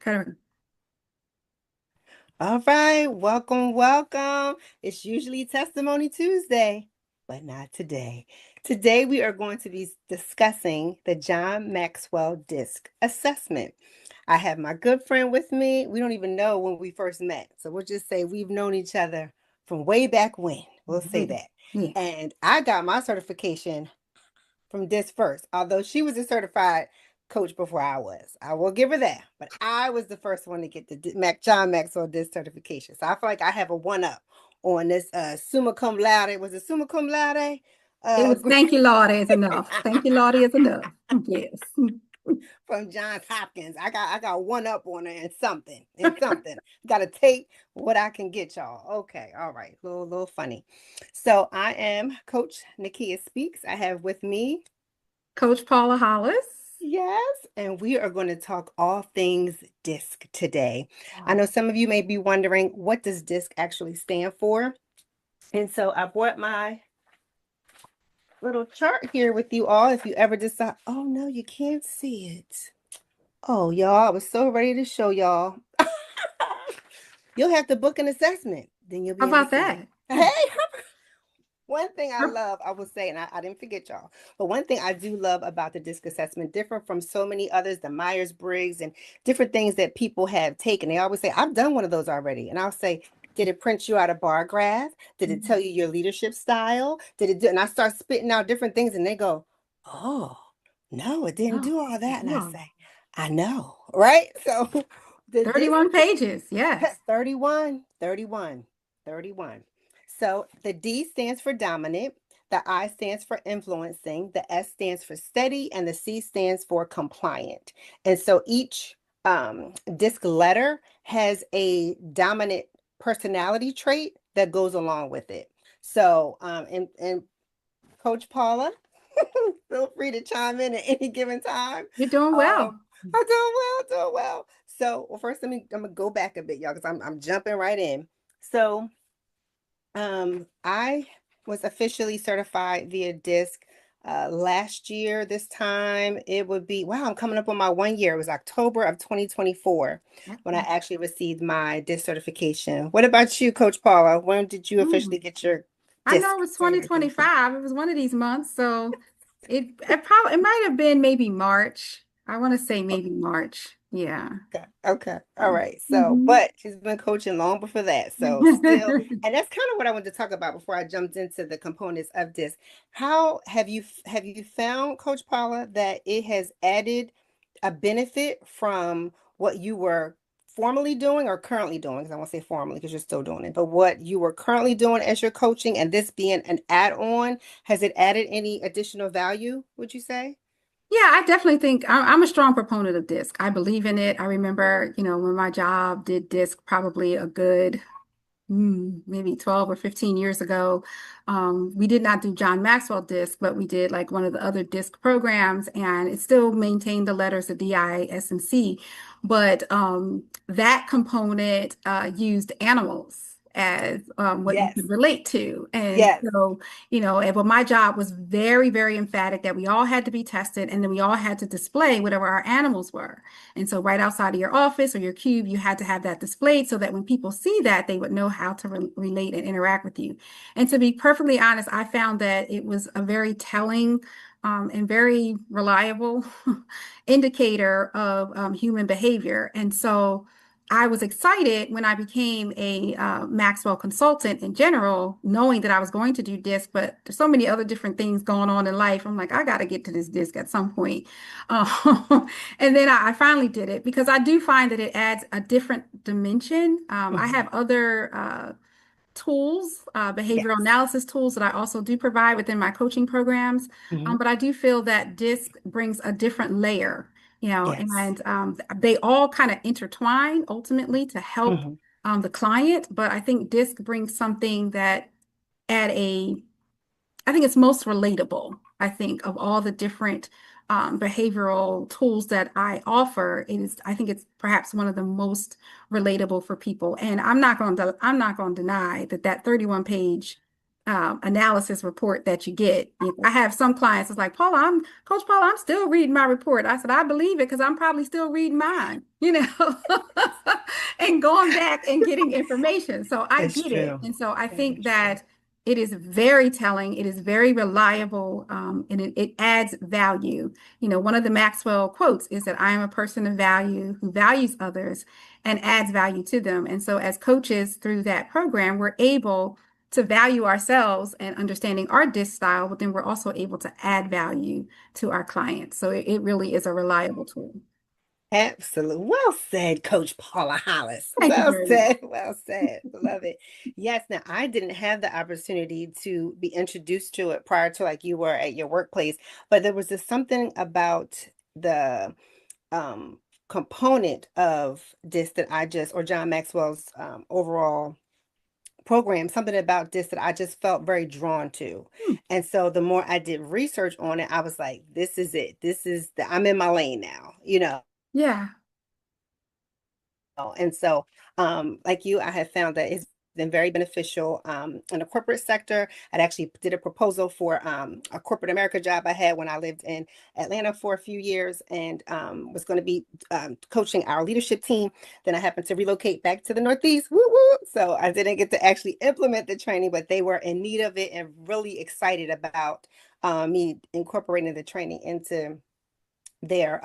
Kind All right, welcome, welcome. It's usually Testimony Tuesday, but not today. Today we are going to be discussing the John Maxwell DISC assessment. I have my good friend with me. We don't even know when we first met, so we'll just say we've known each other from way back when. We'll say of, that. yeah. And I got my certification from this first, although she was a certified coach before I was. I will give her that. But I was the first one to get the John Maxwell DISC certification. So I feel like I have a one up on this summa cum laude. Was it summa cum laude? It was thank you, Lord, is enough. Thank you, Lord, is enough. Yes. From Johns Hopkins. I got one up on it and something. And something. Gotta take what I can get, y'all. Okay, all right. Little funny. So I am Coach Nakia Speaks. I have with me. Coach Paula Hollis. Yes, and we are going to talk all things DISC today. I Wow. know some of you may be wondering, what does DISC actually stand for? And so I brought my little chart here with you all. If you ever decide, oh no, you can't see it. Oh, y'all, I was so ready to show y'all. You'll have to book an assessment, then you'll How be able to about see it. that? Hey, one thing I love, I will say, and I didn't forget y'all, but one thing I do love about the DISC assessment, different from so many others, the Myers-Briggs and different things that people have taken, they always say, I've done one of those already. And I'll say, did it print you out a bar graph? Did it tell you your leadership style? Did it do? And I start spitting out different things, and they go, oh, no, it didn't Oh, do all that. And I no. say, I know, right? So the DISC 31 pages. Yes. 31, 31, 31. So the D stands for dominant, the I stands for influencing, the S stands for steady, and the C stands for compliant. And so each DISC letter has a dominant personality trait that goes along with it. So, and Coach Paula, feel free to chime in at any given time. You're doing well. I'm doing well, doing well. So, well, first, I'm gonna go back a bit, y'all, because I'm jumping right in. So, I was officially certified via DISC last year. This time it would be, wow, I'm coming up on my 1 year. It was October of 2024 when I actually received my DISC certification. What about you, Coach Paula? When did you officially Mm. get your I know DISC it was certification? 2025. It was one of these months. So it might have been maybe March. I want to say maybe March. Yeah. Okay. Okay. All right. So, Mhm. but she's been coaching long before that. So still, and that's kind of what I wanted to talk about before I jumped into the components of this. How have you found, Coach Paula, that it has added a benefit from what you were formerly doing or currently doing? Because I won't say formally because you're still doing it, but what you were currently doing as your coaching and this being an add-on, has it added any additional value, would you say? Yeah, I definitely think I'm a strong proponent of disc. I believe in it. I remember, when my job did disc probably a good maybe 12 or 15 years ago. We did not do John Maxwell disc, but we did like one of the other disc programs, and it still maintained the letters of D, I, S, and C. But that component used animals as what you Yes. could relate to. And Yes. so, but my job was very, very emphatic that we all had to be tested and then we all had to display whatever our animals were. And so right outside of your office or your cube, you had to have that displayed so that when people see that, they would know how to relate and interact with you. And to be perfectly honest, I found that it was a very telling and very reliable indicator of human behavior. And so I was excited when I became a Maxwell consultant in general, knowing that I was going to do disc, but there's so many other different things going on in life. I'm like, I got to get to this disc at some point. And then I finally did it because I do find that it adds a different dimension. I Mhm. have other tools, behavioral Yes. analysis tools that I also do provide within my coaching programs. Mhm. But I do feel that DISC brings a different layer, Yes. and they all kind of intertwine ultimately to help Mhm. the client. But I think DISC brings something that at a I think it's most relatable. I think of all the different behavioral tools that I offer, I think it's perhaps one of the most relatable for people. And I'm not going to deny that 31 page analysis report that you get. I have some clients, it's like, Paula, Coach Paula, I'm still reading my report. I said, I believe it because I'm probably still reading mine, and going back and getting information. So I It's get it. true. And so I Very think true. that it is very telling, it is very reliable, and it adds value. One of the Maxwell quotes is that I am a person of value who values others and adds value to them. And so as coaches through that program, we're able to value ourselves and understanding our disc style, but then we're also able to add value to our clients. So it really is a reliable tool. Absolutely. Well said, Coach Paula Hollis. Thank you Well very much. said. Well said. Love it. Yes. Now, I didn't have the opportunity to be introduced to it prior to like you were at your workplace, but there was just something about the um, component of this that I just, or John Maxwell's overall program, something about this that I just felt very drawn to. Hmm. And so the more I did research on it, I was like, this is it. I'm in my lane now, you know. Yeah. And so, like you, I have found that it's been very beneficial in the corporate sector. I actually did a proposal for a corporate America job I had when I lived in Atlanta for a few years and was going to be coaching our leadership team. Then I happened to relocate back to the Northeast. Woo woo. So I didn't get to actually implement the training, but they were in need of it and really excited about me incorporating the training into their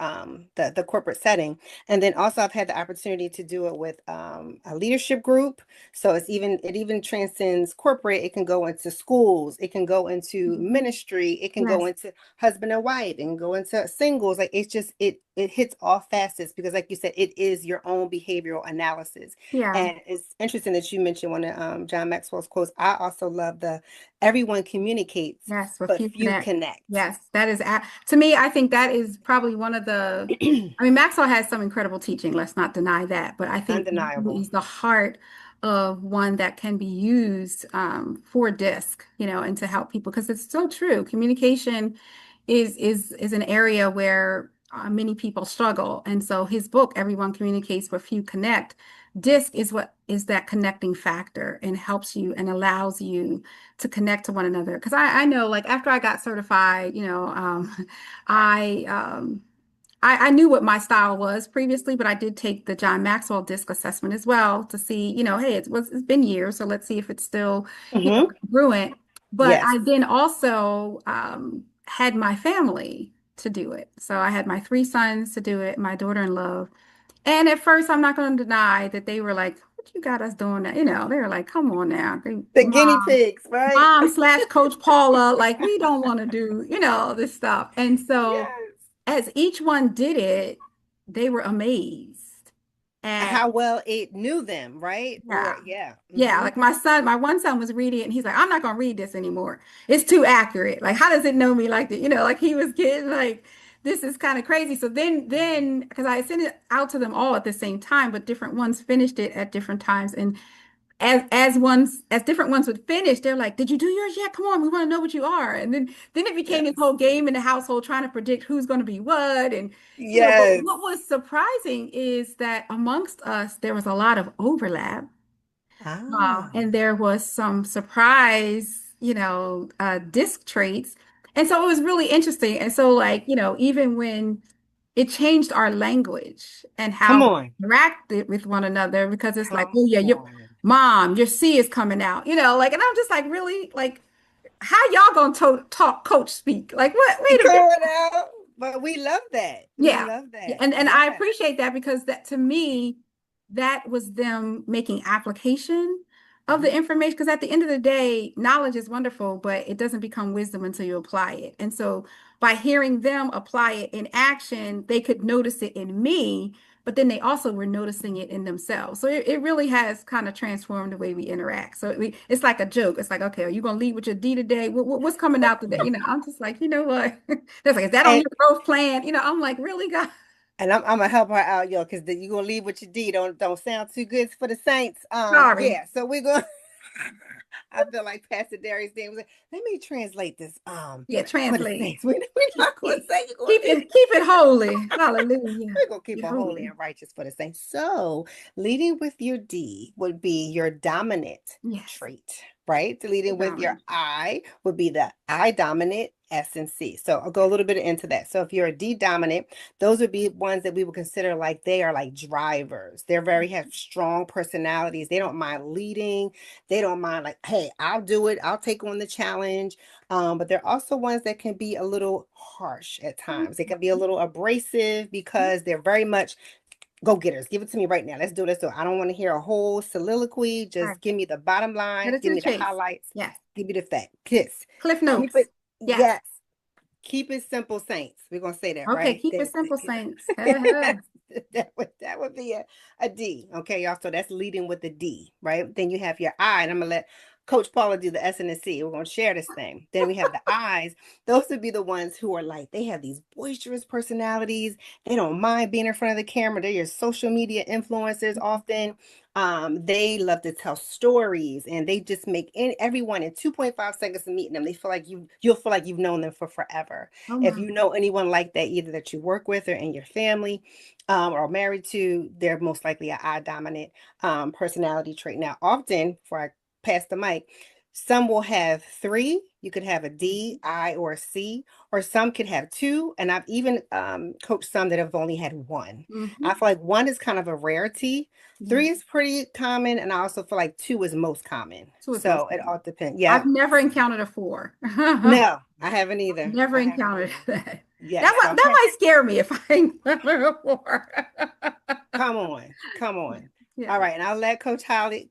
the corporate setting. And then also I've had the opportunity to do it with a leadership group, so it even transcends corporate. It can go into schools, it can go into Mhm. ministry, it can go Yes. into husband and wife, it can go into singles. Like it's just it hits all facets because like you said, it is your own behavioral analysis. Yeah. And it's interesting that you mentioned one of John Maxwell's quotes. I also love the everyone communicates Yes. With but you few connect. connect. Yes. That is, to me, I think that is probably one of the, I mean, Maxwell has some incredible teaching. Let's not deny that. But I think that really Undeniable. is the heart of one that can be used for DISC, and to help people because it's so true. Communication is an area where many people struggle. And so his book, Everyone Communicates but Few Connect, DISC is what is that connecting factor and helps you and allows you to connect to one another. Because I know, like after I got certified, I I knew what my style was previously, but I did take the John Maxwell disc assessment as well to see, hey, it's been years, so let's see if it's still, Hmm. congruent. But Yes. I then also had my family to do it. So I had my three sons to do it, my daughter-in-law. And at first, I'm not going to deny that they were like, "What you got us doing that?" They were like, "Come on now, The guinea mom, pigs, right? mom / Coach Paula, like we don't want to do, this stuff." And so Yes. as each one did it, they were amazed. And How well it knew them, right? Or yeah, yeah. yeah, Hmm. like my one son was reading it and he's like, I'm not gonna read this anymore. It's too accurate. Like, how does it know me like that? Like he was getting like, this is kind of crazy. So then, because I sent it out to them all at the same time, but different ones finished it at different times. And as different ones would finish, they're like, "Did you do yours yet? Come on, we want to know what you are." And then it became this Yes. whole game in the household trying to predict who's going to be what. And but Yes. what was surprising is that amongst us there was a lot of overlap, Ah. and there was some surprise, disc traits. And so it was really interesting. And so, like, even when it changed our language and Come how on. we interacted with one another, because it's like, Come oh, yeah, your on. mom, your C is coming out, like, and I'm just like, really? Like, how y'all gonna talk coach speak? Like, what? Wait a minute. Going out. But we love that. We Yeah. love Yeah. that. And I Yeah. appreciate that because that to me, that was them making application of the Hmm. information. Because at the end of the day, knowledge is wonderful, but it doesn't become wisdom until you apply it. And so by hearing them apply it in action, they could notice it in me, but then they also were noticing it in themselves. So it really has kind of transformed the way we interact. So it's like a joke. It's like, okay, are you going to lead with your D today? What's coming out today? I'm just like, you know what? They're like, is that on And your growth plan? I'm like, really, God? I'm gonna help her out, yo, because you're gonna leave what you did. Don't sound too good for the saints. Sorry. Yeah. So we're going. I feel like Pastor Darius Dane was like, let me translate this Yeah, for the translate. saints. We're not going to say you're going to Keep it holy. Hallelujah. we're going to keep Be it holy holy. and righteous for the saints. So, leading with your D would be your dominant Yes. trait, right? Leading with your Dominant. I would be the I dominant S and C. So, I'll go a little bit into that. So, if you're a D dominant, those would be ones that we would consider like they are like drivers. They're very have strong personalities. They don't mind leading. They don't mind like, hey, I'll do it. I'll take on the challenge. But they're also ones that can be a little harsh at times. They can be a little abrasive because they're very much go getters. Give it to me right now. Let's do this. So I don't want to hear a whole soliloquy. Right. Just give me the bottom Cut line. it to Give the me the chase. highlights. Yes. Give me the fact. Kiss. Cliff Keep notes. it. Yes. Yes. Keep it simple, saints. We're gonna say that, Okay, right? keep it simple, saints. Uh-huh. That would be a D. Okay, y'all. So that's leading with the D, right? Then you have your I, and I'm gonna let Coach Paula do the S and the C. We're gonna share this thing. Then we have the I's. Those would be the ones who are like they have these boisterous personalities. They don't mind being in front of the camera. They're your social media influencers often. They love to tell stories and they just make everyone in 2.5 seconds of meeting them. They feel like you'll feel like you've known them for forever. Oh If my. you know anyone like that, either that you work with or in your family, or married to, they're most likely an I dominant personality trait. Now, often, before I pass the mic, some will have three. You could have a D, I, or a C, or some could have two. And I've even coached some that have only had one. Mm-hmm. I feel like one is kind of a rarity. Yeah. Three is pretty common, and I also feel like two is most common. Two is most So it common. all depends. I've Yeah. never encountered a four. No, I haven't either. Never I haven't encountered either. that. Yes. So That might scare me if I encountered a four. come on, come on. All Yeah. right, and I'll let Coach Holly,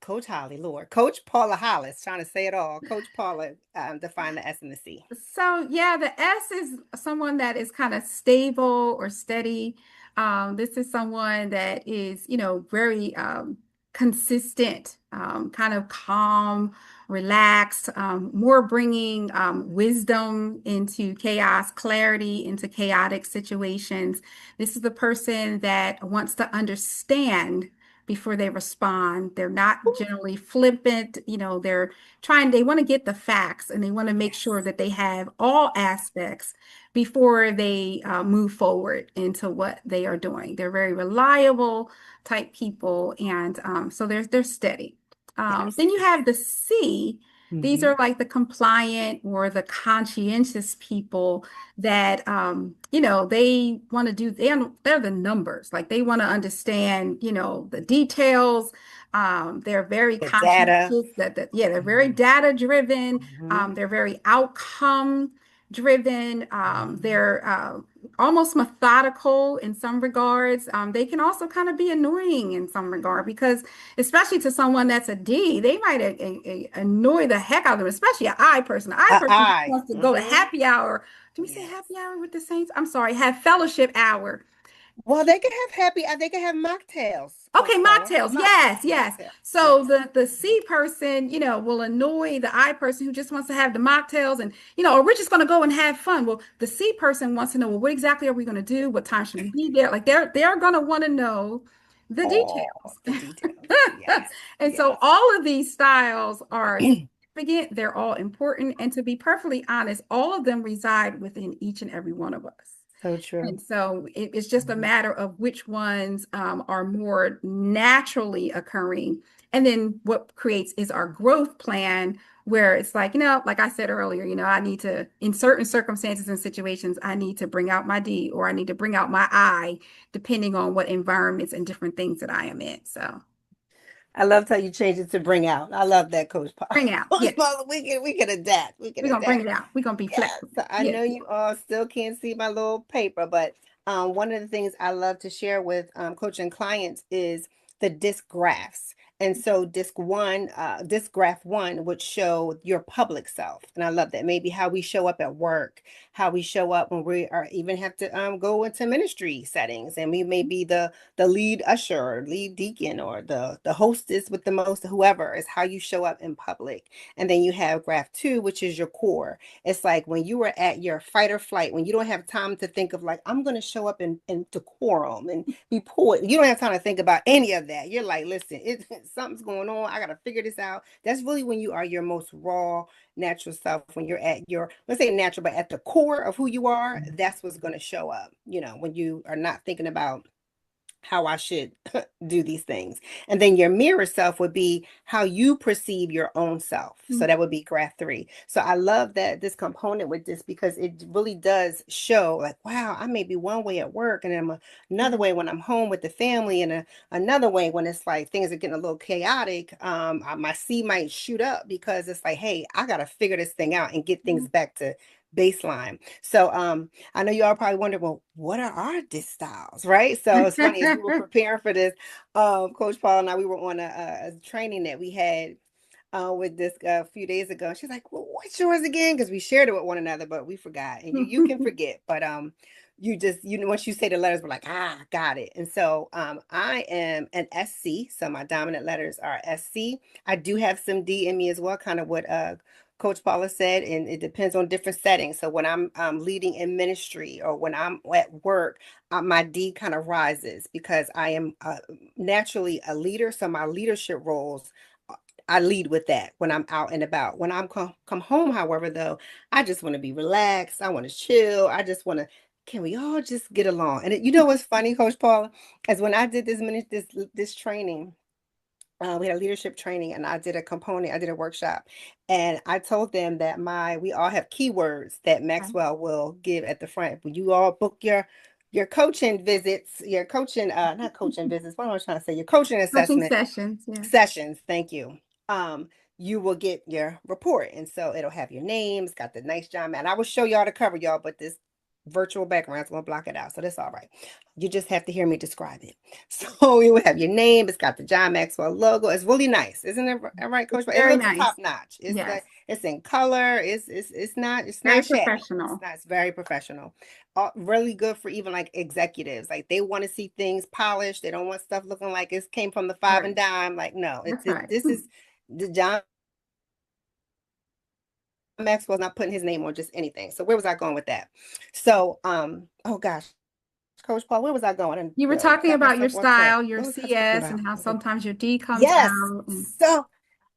Lord, Coach Paula Hollis, trying to say it all. Coach Paula, define the S and the C. So yeah, the S is someone that is kind of stable or steady. This is someone that is, very consistent, kind of calm, relaxed, more bringing wisdom into chaos, clarity into chaotic situations. This is the person that wants to understand before they respond. They're not generally flippant, they want to get the facts and they want to make sure Yes, that they have all aspects before they move forward into what they are doing. They're very reliable type people, and so they're steady. yes. Then you have the C. These Hmm. are like the compliant or the conscientious people that they want to do. They're the numbers. Like they want to understand, the details. They're very The data. conscientious. Yeah, they're very Hmm. data driven. Hmm. They're very outcome driven. Hmm. They're almost methodical in some regards. They can also kind of be annoying in some regard because, especially to someone that's a D, they might annoy the heck out of them, especially an I person. An I person just I. wants to go to Hmm. happy hour. Do we say Yes. happy hour with the Saints? I'm sorry, have fellowship hour. Well, they can have happy. They can have mocktails, Okay, Coach Paula. mocktails. Yes, yes. Mocktails. So Yes. the C person, will annoy the I person who just wants to have the mocktails and, or we're just going to go and have fun. Well, the C person wants to know, well, what exactly are we going to do? What time should we be there? Like they're going to want to know the All details. the details. Yes. And so Yes. all of these styles are significant. They're all important. And to be perfectly honest, all of them reside within each and every one of us. So true. And so it's just a Mhm. matter of which ones are more naturally occurring. And then what creates is our growth plan, where it's like, like I said earlier, I need to, in certain circumstances and situations, I need to bring out my D or I need to bring out my I, depending on what environments and different things that I am in. So I loved how you changed it to bring out. I love that, Coach Paul. bring out. Coach Yes. Paula, we can adapt. We can We're going to bring adapt. it out. We're going to be Yes, flexible. so I Yes. know you all still can't see my little paper, but one of the things I love to share with coaching clients is the disc graphs. And so disc graph one would show your public self. And I love that. Maybe how we show up at work, how we show up when we are even have to go into ministry settings. And we may be the lead usher or lead deacon or the hostess with the most, whoever is how you show up in public. And then you have graph two, which is your core. It's like when you were at your fight or flight, when you don't have time to think of like, I'm going to show up in decorum and be poised. You don't have time to think about any of that. You're like, listen, something's going on. I gotta figure this out. That's really when you are your most raw, natural self. When you're at your, let's say natural, but at the core of who you are, that's what's gonna show up. When you are not thinking about how I should do these things. And then your mirror self would be how you perceive your own self. So that would be graph 3. So I love that this component with this because it really does show like, wow, I may be one way at work and I'm another way when I'm home with the family and another way when it's like things are getting a little chaotic. My C might shoot up because it's like, hey, I got to figure this thing out and get things back to baseline. So I know you all probably wonder, well, what are our disc styles, right? So it's funny as we were preparing for this, Coach Paul and I, we were on a training that we had with this a few days ago. She's like, well, what's yours again? Because we shared it with one another, but we forgot. And you can forget, but you just once you say the letters, we're like, got it. And so I am an SC, so my dominant letters are SC. I do have some D in me as well, kind of what Coach Paula said, and it depends on different settings. So when I'm leading in ministry or when I'm at work, my D kind of rises because I am naturally a leader. So my leadership roles, I lead with that when I'm out and about. When I'm come home, however, though, I just want to be relaxed. I want to chill. I just want to. Can we all just get along? And what's funny, Coach Paula, is when I did this training. We had a leadership training and I did a workshop and I told them that we all have keywords that Maxwell will give at the front. When you all book your coaching visits, your coaching, not coaching visits, what am I trying to say? Your coaching Coaching assessment sessions, yeah. sessions, thank you. You will get your report. And so it'll have your name, it's got the nice John man. I will show y'all to cover y'all, but this virtual background's gonna block it out. So that's all right. You just have to hear me describe it. So you will have your name, it's got the John Maxwell logo. It's really nice, isn't it? All right, It's Coach? It very looks nice. top notch. Yes. It's in color, it's not Very shabby. professional. It's very professional. Really good for even like executives. Like they want to see things polished. They don't want stuff looking like it came from the five Right. and dime. Like, no, That's right. this is the John Maxwell's not putting his name on just anything. So where was I going with that? So, oh gosh, Coach Paul, where was I going? And You were talking got about your myself off track. style, your What was I talking CS, about? and how sometimes your D comes Yes. out. So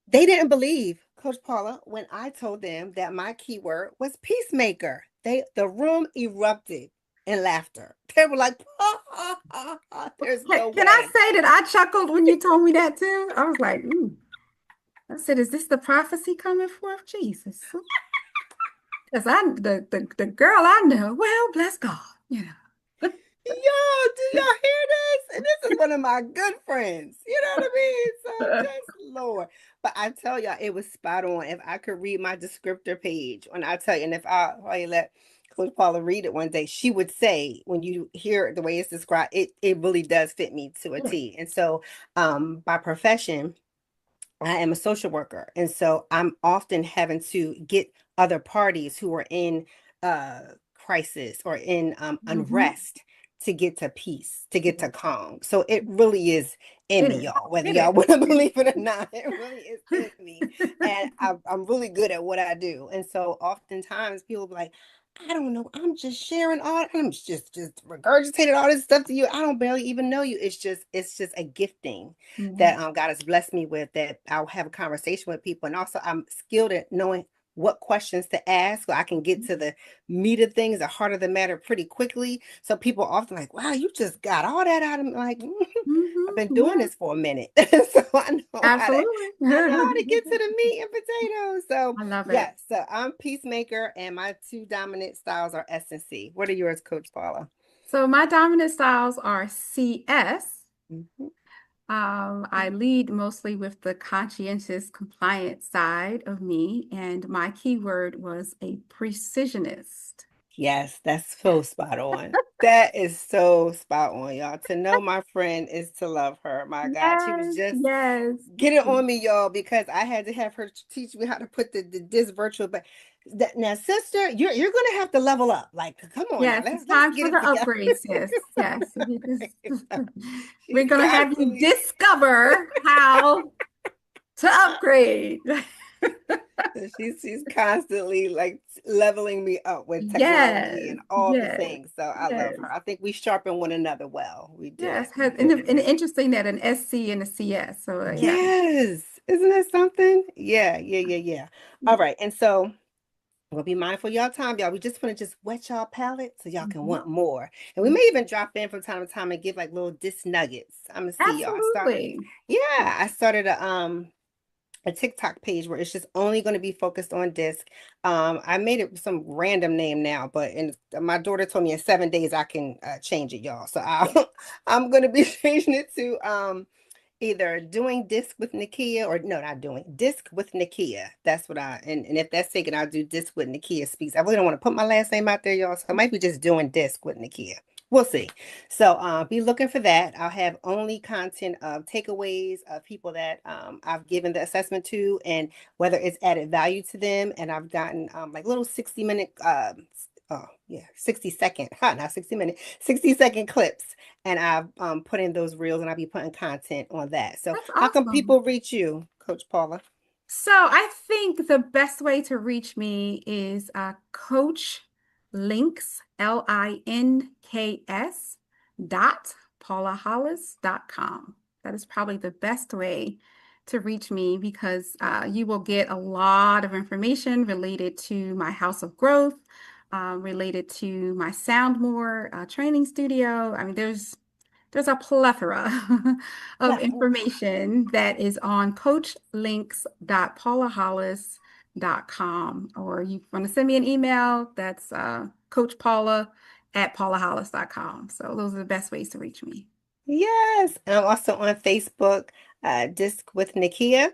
they didn't believe Coach Paula when I told them that my keyword was peacemaker. The room erupted in laughter. They were like, there's no Can I way. say that I chuckled when you told me that too? I was like, ooh. I said, is this the prophecy coming forth? Jesus. Because the girl I know, well, bless God, you know. Yo, do y'all hear this? And this is one of my good friends. You know what I mean? So just Lord. But I tell y'all, it was spot on. If I could read my descriptor page, when I tell you, and if I let Coach Paula read it one day, she would say, when you hear it the way it's described, it really does fit me to a T. And so by profession, I am a social worker, and so I'm often having to get other parties who are in crisis or in Mhm. unrest to get to peace, to get to calm. So it really is in It me, is. y'all, whether It y'all is. want to believe it or not. It really is in me. And I'm really good at what I do. And so oftentimes people be like, I don't know. I'm just sharing I'm just regurgitating all this stuff to you. I don't barely even know you. It's just a gifting Mhm. that God has blessed me with, that I'll have a conversation with people. And also I'm skilled at knowing what questions to ask so I can get to the meat of things, the heart of the matter pretty quickly. So people often like, wow, you just got all that out of me. Like, I've been doing Yeah, this for a minute. So absolutely. I know how to get to the meat and potatoes. So I love it. yes, so I'm peacemaker and my two dominant styles are S and C. What are yours, Coach Paula? So my dominant styles are CS. Mhm. I lead mostly with the conscientious compliant side of me, and my keyword was a precisionist. Yes, that's so Yes. spot on. That is so spot on, y'all. To know my friend is to love her. My God, she was Yes, just yes. getting on me, y'all, because I had to have her teach me how to put this virtual. But now, sister, you're gonna have to level up. Like, come on now, Yes, it's let's time get for the it together. upgrades. Yes, yes. She's We're going to have you constantly discover how to upgrade. So she's constantly like leveling me up with technology Yes, and all the yes, things. So I love yes, her. I think we sharpen one another well. We did. yes. We did. And interesting that an SC and a CS. So yeah. Yes. Isn't that something? Yeah, yeah, yeah, yeah. All right. And so we'll be mindful of y'all time, y'all. We just want to just wet y'all palate so y'all can Mhm. want more. And we Mhm. may even drop in from time to time and give like little disc nuggets. I'm gonna see y'all. Absolutely. I started a TikTok page where it's just only going to be focused on disc. I made it some random name now, but my daughter told me in 7 days I can change it, y'all. So I'm going to be changing it to either doing disc with Nakia or no, not doing disc with Nakia. That's what and if that's taken, I'll do disc with Nakia speaks. I really don't want to put my last name out there, y'all. So I might be just doing disc with Nakia. We'll see. So be looking for that. I'll have only content of takeaways of people that I've given the assessment to and whether it's added value to them. And I've gotten like little 60-minute 60-second, not 60 minute, 60-second clips and I've put in those reels and I'll be putting content on that. So That's how can awesome. people reach you, Coach Paula? So I think the best way to reach me is Coach Links, Links paulahollis.com. That is probably the best way to reach me because you will get a lot of information related to my House of Growth, related to my Soundmore training studio. I mean, there's a plethora of Plethora. information that is on coachlinks.paulahollis.com. Or you want to send me an email, that's coachpaula@paulahollis.com. So those are the best ways to reach me. Yes. And I'm also on Facebook, Disc with Nakia.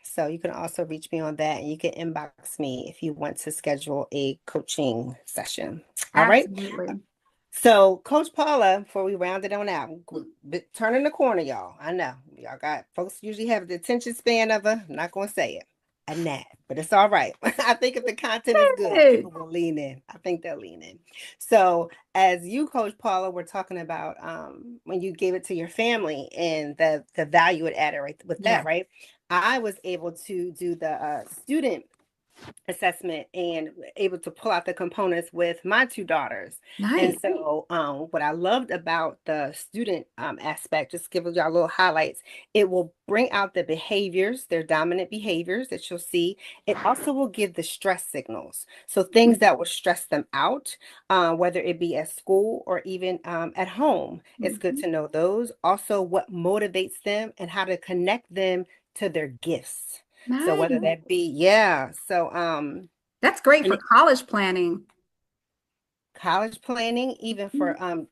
So you can also reach me on that and you can inbox me if you want to schedule a coaching session. All right. Absolutely. So, Coach Paula, before we round it on out, turning the corner, y'all. I know y'all got folks usually have the attention span of I'm not going to say it, a gnat, but it's all right. I think if the content is good, Hey, people will lean in. I think they'll lean in. So, as you, Coach Paula, were talking about when you gave it to your family and the value it added right with that, yeah, right? I was able to do the student assessment and able to pull out the components with my two daughters. And nice. so what I loved about the student aspect, just give y'all little highlights, it will bring out the behaviors, their dominant behaviors that you'll see. It also will give the stress signals. So things that will stress them out, whether it be at school or even at home. It's good Mhm. to know those. Also what motivates them and how to connect them to their gifts. So whether Nice. that be, yeah. So That's great and for college planning. college planning, even Mhm. for I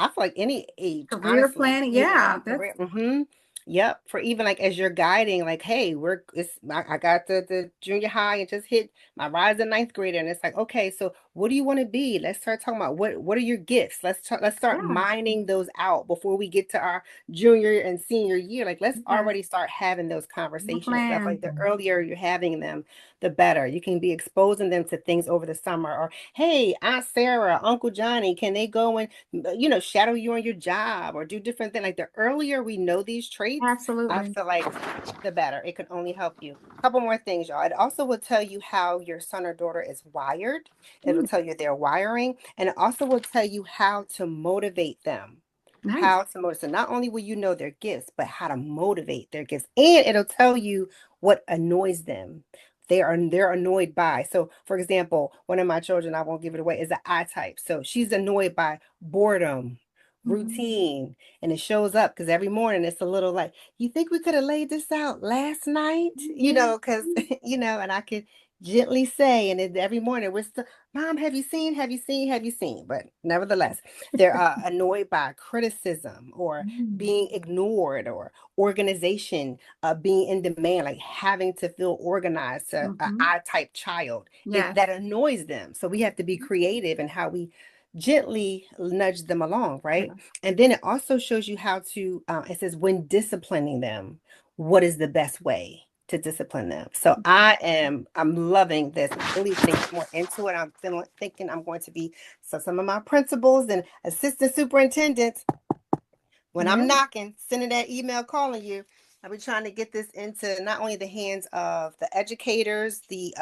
feel like any age, Career honestly, planning. even Yeah, that's career. Yep. For even like as you're guiding, like, hey, I got the junior high and just hit my rising ninth grader. And it's like, okay, so what do you want to be? Let's start talking about what are your gifts? Let's start yeah. mining those out before we get to our junior and senior year. Like let's Yes. already start having those No conversations. 'Cause I feel like plan. the earlier you're having them, the better. You can be exposing them to things over the summer or hey, Aunt Sarah, Uncle Johnny, can they go and shadow you on your job or do different things? Like the earlier we know these traits, I Absolutely. feel like the better. It can only help you. A couple more things, y'all. It also will tell you how your son or daughter is wired. It will Mm, tell you their wiring, and it also will tell you how to motivate them. nice. How to motivate. So not only will you know their gifts, but how to motivate their gifts. And it'll tell you what annoys them. They're annoyed by. So for example, one of my children, I won't give it away, is an I type. So she's annoyed by boredom, Mhm. routine. And it shows up because every morning it's a little like, you think we could have laid this out last night? Mhm. Because and I could gently say, and every morning we're still, Mom, have you seen? Have you seen? Have you seen? But nevertheless, they're annoyed by criticism or Mm. being ignored or organization being in demand, like having to feel organized to an Mhm. I-type child. Yes. That annoys them. So we have to be creative in how we gently nudge them along, right? Yeah. And then it also shows you how to, it says when disciplining them, what is the best way to discipline them. So I'm loving this. I'm really thinking more into it. Thinking I'm going to be, so some of my principals and assistant superintendents, when I'm Yeah. knocking, sending that email calling you, I've been trying to get this into not only the hands of the educators, the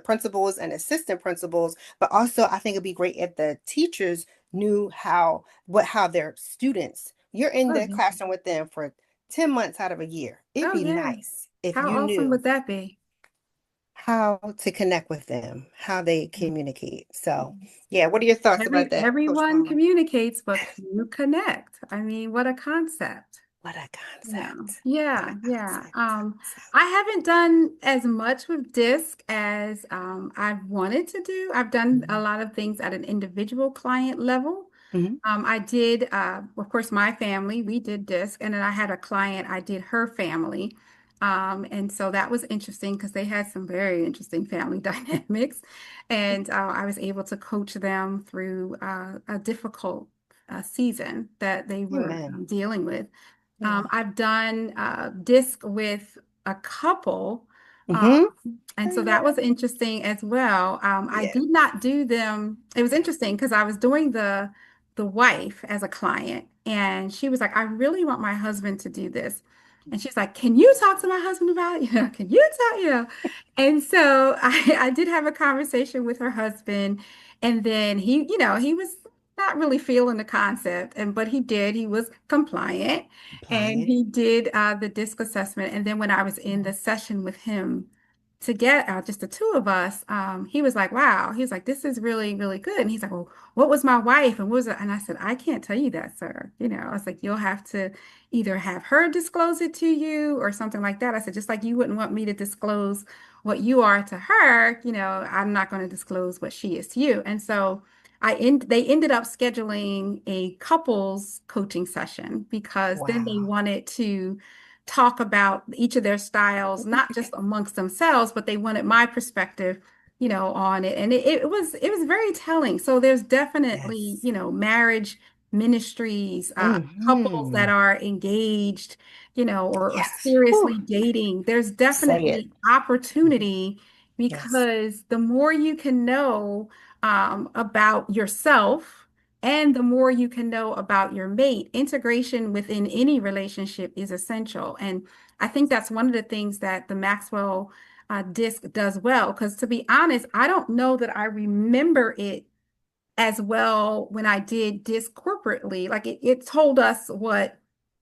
principals and assistant principals, but also I think it'd be great if the teachers knew how their students, you're in Oh, the yeah. classroom with them for 10 months out of a year. It'd Oh, be yeah. nice if How you awesome knew would that be? how to connect with them, how they communicate. So, yeah, what are your thoughts about that, Coach Everyone Paula? communicates, but few connect. I mean, what a concept. What a Yeah, concept. What a yeah, yeah. concept. So, I haven't done as much with disc as I've wanted to do. I've done a mhm, lot of things at an individual client level. mhm. I did, of course, my family, we did disc, and then I had a client, I did her family. And so that was interesting because they had some very interesting family dynamics. And I was able to coach them through a difficult season that they were Amen. dealing with. Yeah. I've done disc with a couple. Um, Mm-hmm. and so that Yeah. was interesting as well. I Yeah. did not do them. It was interesting because I was doing the wife as a client, and she was like, "I really want my husband to do this." And she's like, "Can you talk to my husband about it? Can you talk, And so I did have a conversation with her husband, and then he was not really feeling the concept, and but he did. He was compliant, and Compliant. he did the disc assessment. And then when I was in the session with him to get just the two of us, he was like, wow, he was like, this is really, really good. And he's like, well, what was my wife? And what was it? And I said, I can't tell you that, sir. I was like, you'll have to either have her disclose it to you or something like that. I said, just like you wouldn't want me to disclose what you are to her, I'm not going to disclose what she is to you. And so they ended up scheduling a couples coaching session because then they Wow. wanted to talk about each of their styles, not just amongst themselves, but they wanted my perspective, on it. And it was very telling. So there's definitely, Yes. marriage ministries, couples that Mm-hmm. are engaged, or Yes. seriously Whew. dating. There's Say it. definitely opportunity Yes. because the more you can know about yourself and the more you can know about your mate, integration within any relationship is essential. And I think that's one of the things that the Maxwell disc does well. Because to be honest, I don't know that I remember it as well when I did disc corporately. Like it told us what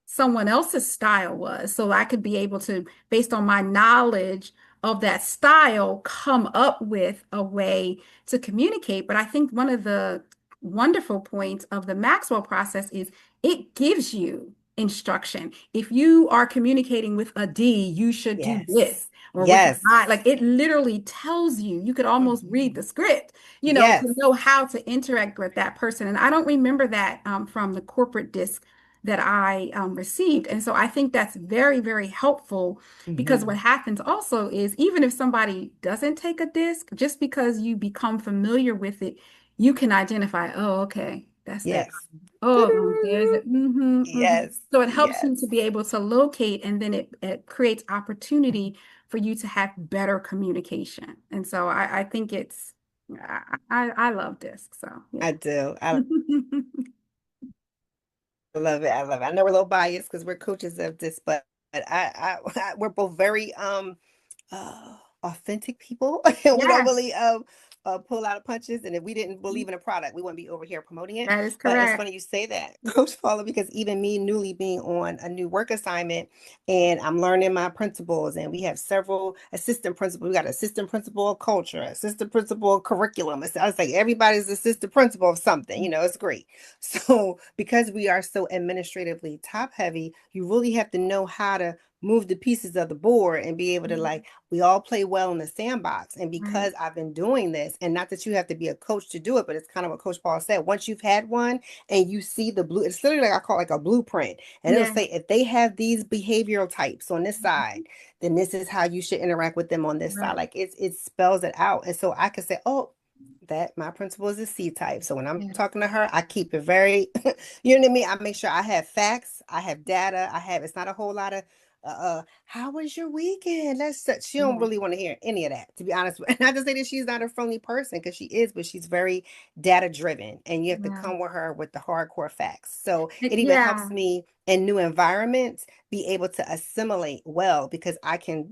someone else's style was. So I could be able to, based on my knowledge of that style, come up with a way to communicate. But I think one of the wonderful points of the Maxwell process is it gives you instruction. If you are communicating with a D, you should do Yes. this. Or with an Yes. I, like it literally tells you, you could almost read Mhm. the script, to Yes. know how to interact with that person. And I don't remember that from the corporate disc that I received. And so I think that's very, very helpful because what Hmm. happens also is even if somebody doesn't take a disc, just because you become familiar with it, you can identify, oh, okay, that's that. Yes. Oh, there's Doo-doo-doo. it. Yes. So it helps you to Yes. be able to locate, and then it creates opportunity for you to have better communication. And so I think I love disc. So I yeah. do. I love it. I love it. I know we're a little biased because we're coaches of this, but we're both very authentic people. We don't Yes, really pull out punches. And if we didn't believe in a product, we wouldn't be over here promoting it. that is But it's correct. funny you say that, Coach Paula, because even me newly being on a new work assignment and I'm learning my principles, and we have several assistant principals. We got assistant principal of culture, assistant principal of curriculum. I was like, everybody's assistant principal of something, it's great. So because we are so administratively top heavy, you really have to know how to move the pieces of the board and be able to, Mhm. like, we all play well in the sandbox. And Right. because I've been doing this, and not that you have to be a coach to do it, but it's kind of what Coach Paul said. Once you've had one and you see the blue, it's literally like I call it like a blueprint. And it'll Yeah. say if they have these behavioral types on this side, then this is how you should interact with them on this side. Right. Like it spells it out. And so I can say, oh, that my principal is a C type. So when I'm Yeah. talking to her, I keep it very, you know what I mean? I make sure I have facts, I have data, it's not a whole lot of How was your weekend? She don't Yeah. really want to hear any of that, to be honest with. Not to say that she's not a friendly person, because she is, but she's very data driven, and you have to Yeah. come with her with the hardcore facts. So it even helps Yeah. me in new environments be able to assimilate well, because I can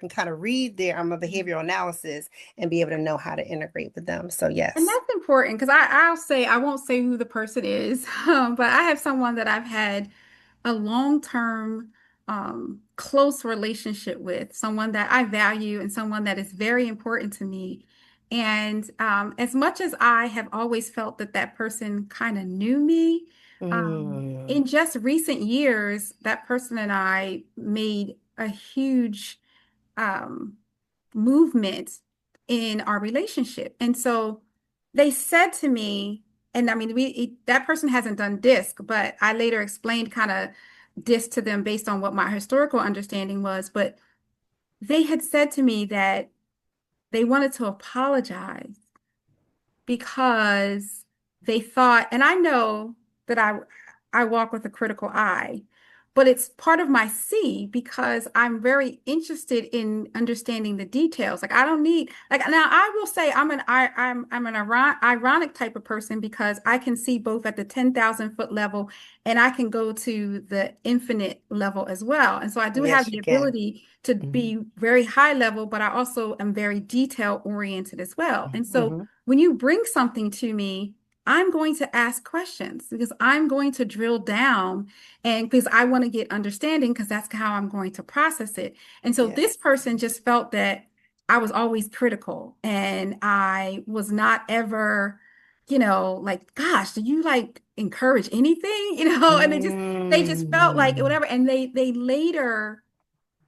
kind of read their behavioral analysis and be able to know how to integrate with them. So And yes. that's important because I'll say, I won't say who the person is, but I have someone that I've had a long-term, close relationship with, someone that I value and someone that is very important to me. And as much as I have always felt that that person kind of knew me, Mm, in just recent years, that person and I made a huge um, movement in our relationship. And so they said to me, and I mean, that person hasn't done DISC, but I later explained kind of DISC to them based on what my historical understanding was. But they had said to me that they wanted to apologize because they thought, and I know that I walk with a critical eye, but it's part of my C because I'm very interested in understanding the details. Like I don't need like now I will say I'm an ironic type of person because I can see both at the 10,000 foot level and I can go to the infinite level as well. And so I do have yes, the you can. ability to Hmm. be very high level, but I also am very detail oriented as well. And so Hmm. when you bring something to me, I'm going to ask questions because I'm going to drill down and because I want to get understanding because that's how I'm going to process it. And so this Yes. person just felt that I was always critical and I was not ever, like, gosh, do you like encourage anything? And they just felt like Mm, whatever. And they later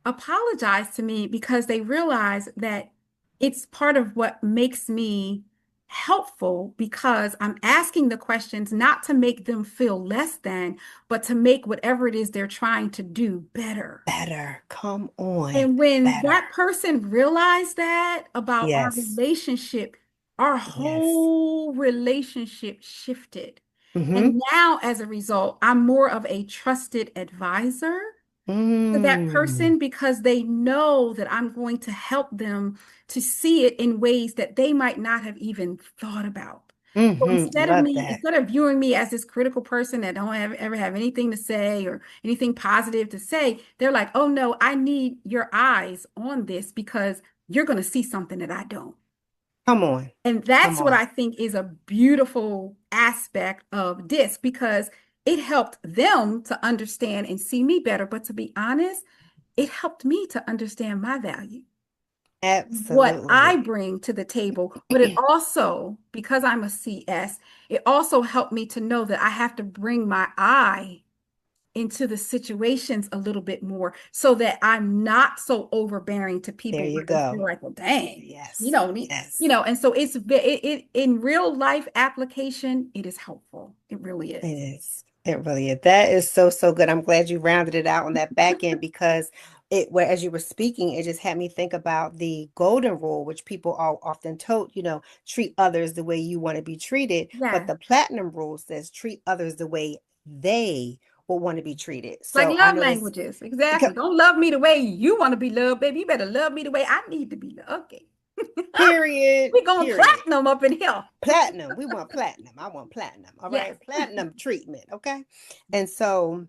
apologized to me because they realized that it's part of what makes me helpful because I'm asking the questions not to make them feel less than, but to make whatever it is they're trying to do better. better. Come on. And when Better. that person realized that about our Yes. relationship, our Yes. whole relationship shifted. Mm-hmm. And now, as a result, I'm more of a trusted advisor to that Mm. person because they know that I'm going to help them to see it in ways that they might not have even thought about. So Mm-hmm. Love that. instead of viewing me as this critical person that don't ever have anything to say or anything positive to say, they're like, oh no, I need your eyes on this because you're going to see something that I don't. Come on. And Come that's what on. I think is a beautiful aspect of this because it helped them to understand and see me better. But to be honest, it helped me to understand my value, what I Absolutely. bring to the table. But it also, because I'm a CS, it also helped me to know that I have to bring my eye into the situations a little bit more so that I'm not so overbearing to There people you where they feel go. like, well, dang, you Yes. know, Yes. and so it in real life application, it is helpful. It really It is. is. It really is. That is so, so good. I'm glad you rounded it out on that back end, because where as you were speaking, it just had me think about the golden rule, which people are often told, treat others the way you want to be treated. But Yeah. the platinum rule says treat others the way they will want to be treated. Like So I love know this languages. because, Exactly. Don't love me the way you want to be loved, baby. You better love me the way I need to be loved. Okay. period, We going period. platinum up in here. Platinum. We want platinum. I want platinum. All Yes. right. Platinum treatment. Okay. And so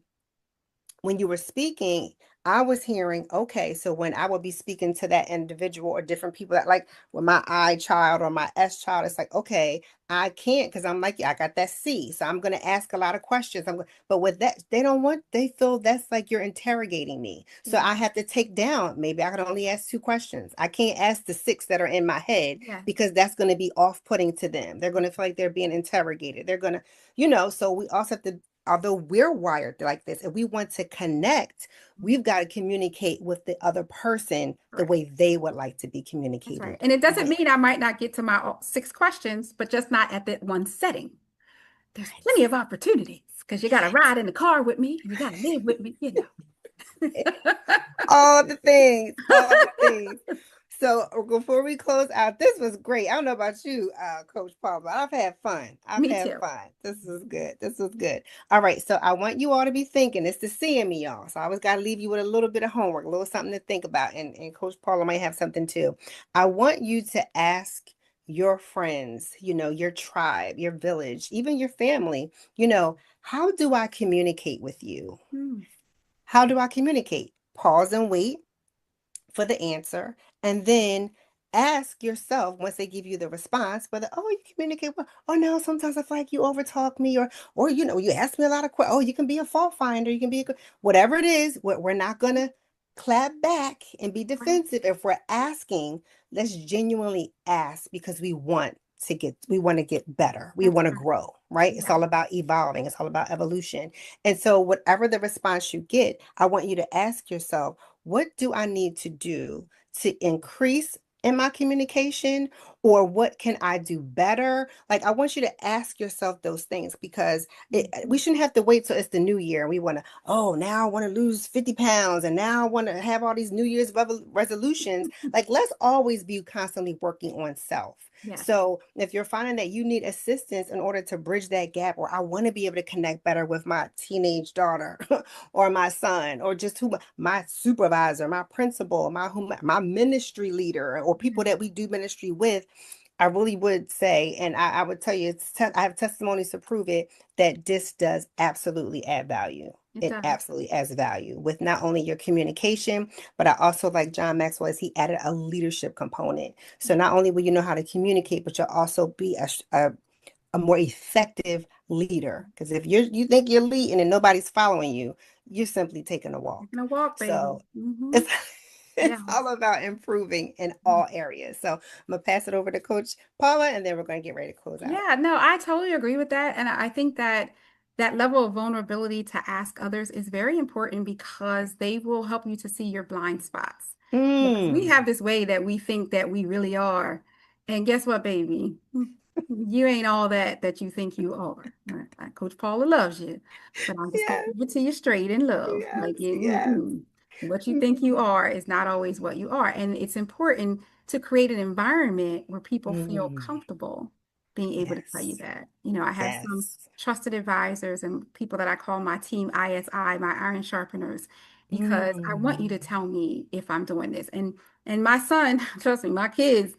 when you were speaking, I was hearing, okay, so when I would be speaking to that individual or different people that like with my I child or my S child, it's like, okay, I can't because I'm like, yeah, I got that C. So I'm going to ask a lot of questions. But with that, they feel that's like you're interrogating me. So Yeah. I have to take down, maybe I can only ask two questions. I can't ask the six that are in my head Yeah. because that's going to be off-putting to them. They're going to feel like they're being interrogated. They're going to, so we also have to, although we're wired like this, if we want to connect, we've got to communicate with the other person the Right. way they would like to be That's right. communicated And it doesn't with. mean I might not get to my six questions, but just not at that one setting. There's Right. plenty of opportunities because you got to Yes. ride in the car with me and you got to live with me. All the things, all the things. So before we close out, this was great. I don't know about you, Coach Paul, but I've had fun. I've Me had too. fun. This is good. This was good. All right. So I want you all to be thinking. It's the seeing me, y'all. So I always got to leave you with a little bit of homework, a little something to think about. And Coach Paula might have something too. I want you to ask your friends, your tribe, your village, even your family, how do I communicate with you? Mm, How do I communicate? Pause and wait for the answer, and then ask yourself once they give you the response whether, oh, you communicate well. Oh no, sometimes I feel like you overtalk me, or you ask me a lot of questions. Oh, you can be a fault finder, you can be whatever it is. We're not gonna clap back and be right. defensive. If we're asking, let's genuinely ask because we want to get better, we That's want to right. grow, right? It's Yeah. all about evolving, it's all about evolution. And so whatever the response you get, I want you to ask yourself, what do I need to do to increase in my communication, or what can I do better? Like, I want you to ask yourself those things because we Mhm. shouldn't have to wait till it's the new year. We want to, oh, now I want to lose 50 pounds and now I want to have all these New Year's resolutions. Like, let's always be constantly working on self. Yes. So if you're finding that you need assistance in order to bridge that gap, or I want to be able to connect better with my teenage daughter or my son, or just who my supervisor, my principal, my ministry leader, or people Yeah. that we do ministry with, I really would say, and I would tell you, I have testimonies to prove it, that this does absolutely add value. It It does. absolutely adds value with not only your communication, but I also like John Maxwell, is he added a leadership component. So not only will you know how to communicate, but you'll also be a more effective leader. Because if you think you're leading and nobody's following you, you're simply taking a walk. Taking a walk, baby. So Hmm. it's Yeah. it's all about improving in all areas. So I'm gonna pass it over to Coach Paula, and then we're gonna get ready to close out. Yeah, no, I totally agree with that. And I think that that level of vulnerability to ask others is very important because they will help you to see your blind spots. Because we Mm, have this way that we think that we really are. And guess what, baby? You ain't all that you think you are. Coach Paula loves you, but I'm just gonna yes, give it to you straight in love. yes, yes. What you think you Mm, are is not always what you are. And it's important to create an environment where people feel mm, comfortable being able to tell you yes, that. You know, I have some yes. trusted advisors and people that I call my team ISI, my iron sharpeners, because I want you Mm, to tell me if I'm doing this. And my son, trust me, my kids,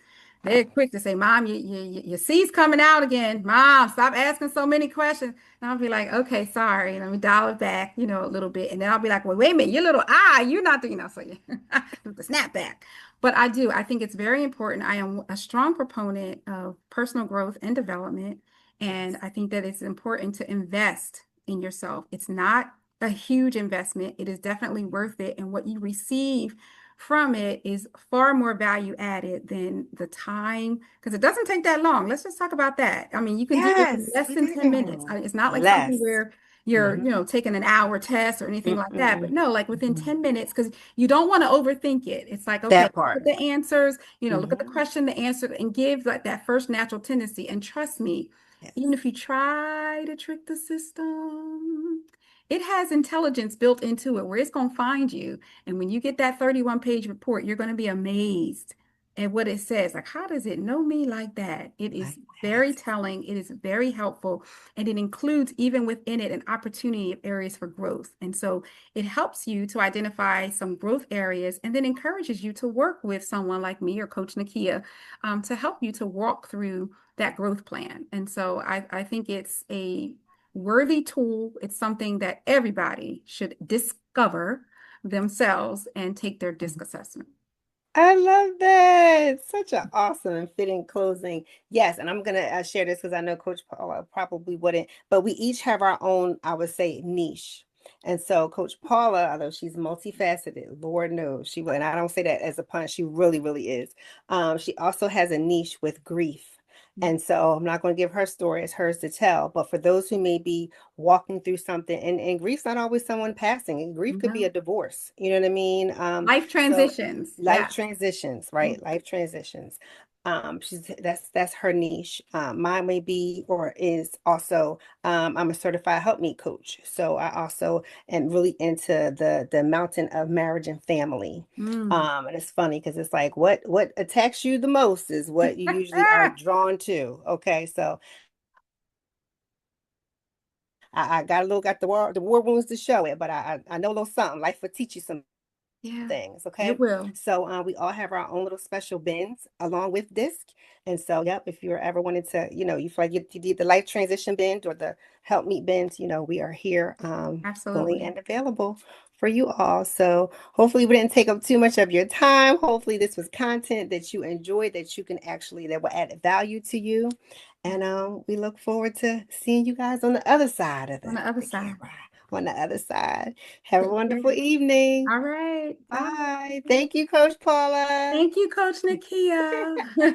they're quick to say, Mom, your C's coming out again. Mom, stop asking so many questions. And I'll be like, okay, sorry. Let me dial it back, a little bit. And then I'll be like, well, wait a minute, your little eye, you're not the, so the snap back. But I think it's very important. I am a strong proponent of personal growth and development. And yes, I think that it's important to invest in yourself. It's not a huge investment. It is definitely worth it. And what you receive from it is far more value added than the time, because it doesn't take that long. Let's just talk about that. I mean, you can do this in yes. less than 10 minutes. It's not like something Less. where you're, Mm-hmm. taking an hour test or anything like that. But Mm-mm-mm. no, like within Mhm. 10 minutes, because you don't want to overthink it. It's like, okay, That part. look at the answers, look at the Hmm. question, the answer, and give like that first natural tendency. And trust me, even Yes. if you try to trick the system, it has intelligence built into it where it's going to find you. And when you get that 31-page report, you're going to be amazed at what it says. Like, how does it know me like that? It is Like very that. telling. It is very helpful. And it includes, even within it, an opportunity of areas for growth. And so it helps you to identify some growth areas and then encourages you to work with someone like me or Coach Nakia to help you to walk through that growth plan. And so I think it's a worthy tool. It's something that everybody should discover themselves and take their disc assessment. I love that. Such an awesome and fitting closing. Yes, and I'm gonna share this because I know Coach Paula probably wouldn't, but we each have our own, I would say, niche. And so Coach Paula, although she's multifaceted, Lord knows she will, and I don't say that as a pun, she really, really is. She also has a niche with grief. And so I'm not going to give her story, it's hers to tell. But for those who may be walking through something, and grief's not always someone passing, and grief could be No. a divorce. You know what I mean? Life So transitions. life Yes. transitions, right? Life transitions. That's her niche. Mine may be or is also I'm a certified help me coach. So I also am really into the mountain of marriage and family. Mm. And it's funny because it's like what attacks you the most is what you usually are drawn to. Okay, so I got the war wounds to show it, but I know a little something. Life will teach you some Yeah, things. it Okay. will. So we all have our own little special bins along with disc. And so, yep, if you're ever wanted to, you feel like you did the life transition bend or the help meet bends, we are here willing Absolutely. and available for you all. So hopefully we didn't take up too much of your time. Hopefully this was content that you enjoyed, that you can actually, that will add value to you. And we look forward to seeing you guys on the other side of On the other the side. camera, on the other side. Have a Take wonderful care. evening. All right. Bye. Bye. Thank you, Coach Paula. Thank you, Coach Nakia.